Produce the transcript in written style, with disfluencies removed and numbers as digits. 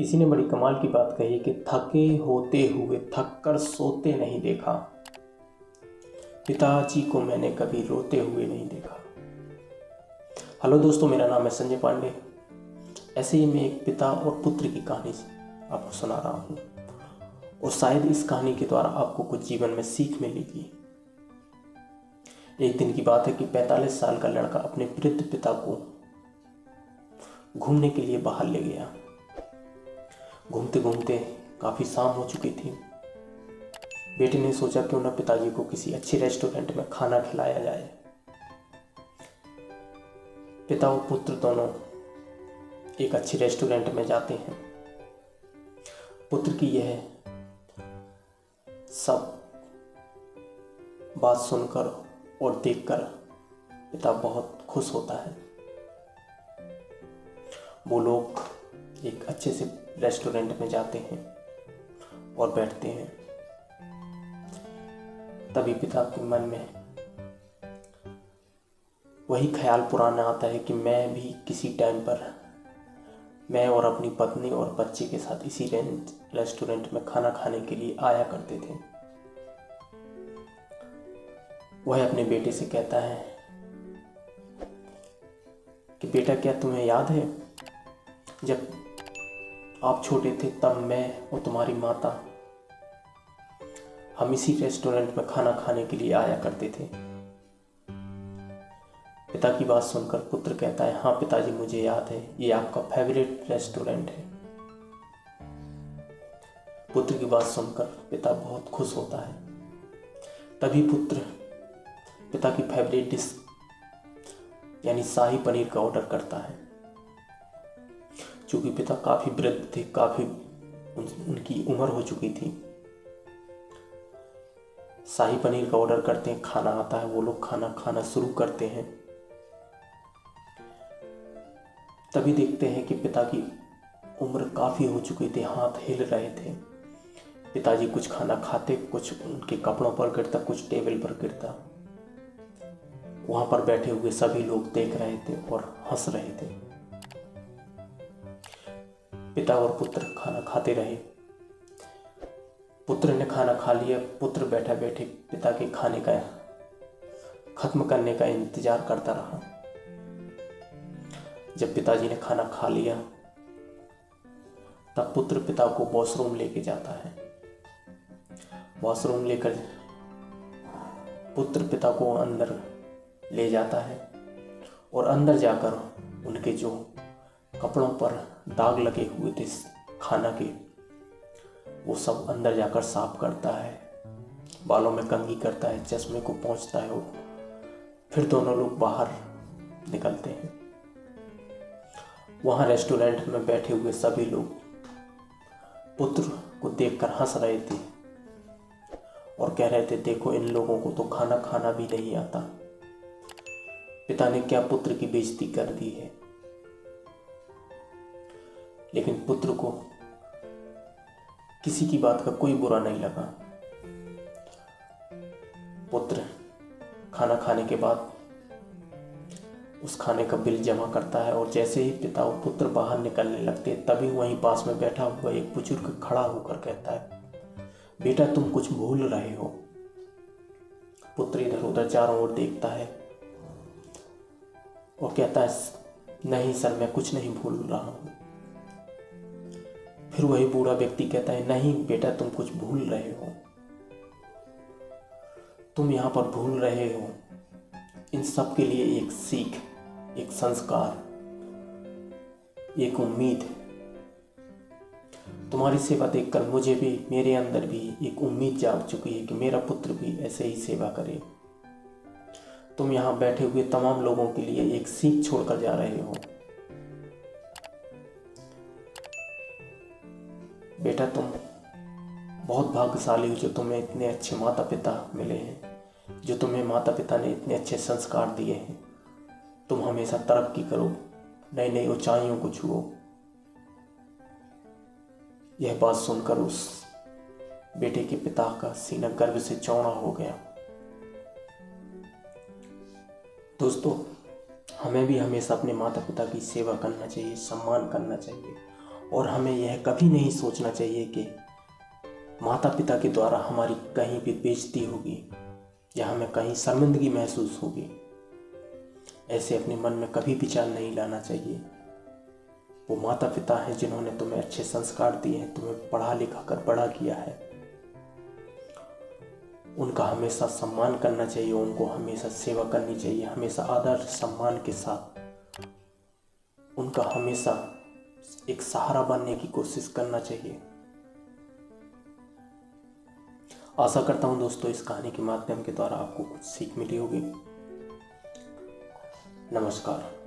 किसी ने बड़ी कमाल की बात कही कि थके होते हुए थक कर सोते नहीं देखा, पिताजी को मैंने कभी रोते हुए नहीं देखा। हेलो दोस्तों, मेरा नाम है संजय पांडे। ऐसे ही मैं एक पिता और पुत्र की कहानी आपको सुना रहा हूँ और शायद इस कहानी के द्वारा आपको कुछ जीवन में सीख मिलेगी। एक दिन की बात है कि 45 साल का लड़का अपने वृद्ध पिता को घूमने के लिए बाहर ले गया। घूमते घूमते काफ़ी शाम हो चुकी थी। बेटे ने सोचा क्यों ना पिताजी को किसी अच्छे रेस्टोरेंट में खाना खिलाया जाए। पिता और पुत्र दोनों एक अच्छे रेस्टोरेंट में जाते हैं। पुत्र की यह सब बात सुनकर और देखकर पिता बहुत खुश होता है। वो लोग एक अच्छे से रेस्टोरेंट में जाते हैं और बैठते हैं। तभी पिता के मन में वही ख्याल पुराना आता है कि मैं भी किसी टाइम पर मैं और अपनी पत्नी और बच्चे के साथ इसी रेस्टोरेंट में खाना खाने के लिए आया करते थे। वह अपने बेटे से कहता है कि बेटा, क्या तुम्हें याद है जब आप छोटे थे तब मैं और तुम्हारी माता हम इसी रेस्टोरेंट में खाना खाने के लिए आया करते थे। पिता की बात सुनकर पुत्र कहता है, हाँ पिताजी, मुझे याद है, ये आपका फेवरेट रेस्टोरेंट है। पुत्र की बात सुनकर पिता बहुत खुश होता है। तभी पुत्र पिता की फेवरेट डिश यानी शाही पनीर का ऑर्डर करता है। चूंकि पिता काफ़ी वृद्ध थे, काफ़ी उनकी उम्र हो चुकी थी। शाही पनीर का ऑर्डर करते हैं, खाना आता है, वो लोग खाना खाना शुरू करते हैं। तभी देखते हैं कि पिता की उम्र काफ़ी हो चुकी थी, हाथ हिल रहे थे। पिताजी कुछ खाना खाते, कुछ उनके कपड़ों पर गिरता, कुछ टेबल पर गिरता। वहाँ पर बैठे हुए सभी लोग देख रहे थे और हंस रहे थे। पिता और पुत्र खाना खाते रहे। पुत्र ने खाना खा लिया। पुत्र बैठा बैठे पिता के खाने का खत्म करने का इंतजार करता रहा। जब पिताजी ने खाना खा लिया तब पुत्र पिता को वॉशरूम लेके जाता है। वॉशरूम लेकर पुत्र पिता को अंदर ले जाता है और अंदर जाकर उनके जो कपड़ों पर दाग लगे हुए थे खाना के, वो सब अंदर जाकर साफ करता है। बालों में कंघी करता है, चश्मे को पोंछता है और फिर दोनों लोग बाहर निकलते हैं। वहाँ रेस्टोरेंट में बैठे हुए सभी लोग पुत्र को देखकर हंस रहे थे और कह रहे थे, देखो इन लोगों को तो खाना खाना भी नहीं आता। पिता ने क्या पुत्र की बेइज्जती कर दी है। लेकिन पुत्र को किसी की बात का कोई बुरा नहीं लगा। पुत्र खाना खाने के बाद उस खाने का बिल जमा करता है और जैसे ही पिता और पुत्र बाहर निकलने लगते तभी वहीं पास में बैठा हुआ एक बुजुर्ग खड़ा होकर कहता है, बेटा तुम कुछ भूल रहे हो। पुत्र इधर उधर चारों ओर देखता है और कहता है, नहीं सर, मैं कुछ नहीं भूल रहा हूँ। फिर वही बूढ़ा व्यक्ति कहता है, नहीं बेटा, तुम कुछ भूल रहे हो। तुम यहाँ पर भूल रहे हो इन सब के लिए एक सीख, एक संस्कार, एक उम्मीद। तुम्हारी सेवा देखकर मुझे भी, मेरे अंदर भी एक उम्मीद जाग चुकी है कि मेरा पुत्र भी ऐसे ही सेवा करे। तुम यहाँ बैठे हुए तमाम लोगों के लिए एक सीख छोड़कर जा रहे हो। बेटा, तुम बहुत भाग्यशाली हो जो तुम्हें इतने अच्छे माता पिता मिले हैं, जो तुम्हें माता पिता ने इतने अच्छे संस्कार दिए हैं। तुम हमेशा तरक्की करो, नई नई ऊंचाइयों को छुओ। यह बात सुनकर उस बेटे के पिता का सीना गर्व से चौड़ा हो गया। दोस्तों, हमें भी हमेशा अपने माता पिता की सेवा करना चाहिए, सम्मान करना चाहिए और हमें यह कभी नहीं सोचना चाहिए कि माता पिता के द्वारा हमारी कहीं भी बेइज्जती होगी या हमें कहीं शर्मिंदगी महसूस होगी। ऐसे अपने मन में कभी विचार नहीं लाना चाहिए। वो माता पिता हैं जिन्होंने तुम्हें अच्छे संस्कार दिए हैं, तुम्हें पढ़ा लिखा कर बड़ा किया है। उनका हमेशा सम्मान करना चाहिए, उनको हमेशा सेवा करनी चाहिए, हमेशा आदर सम्मान के साथ उनका हमेशा एक सहारा बनने की कोशिश करना चाहिए। आशा करता हूँ दोस्तों इस कहानी के माध्यम के द्वारा आपको कुछ सीख मिली होगी। नमस्कार।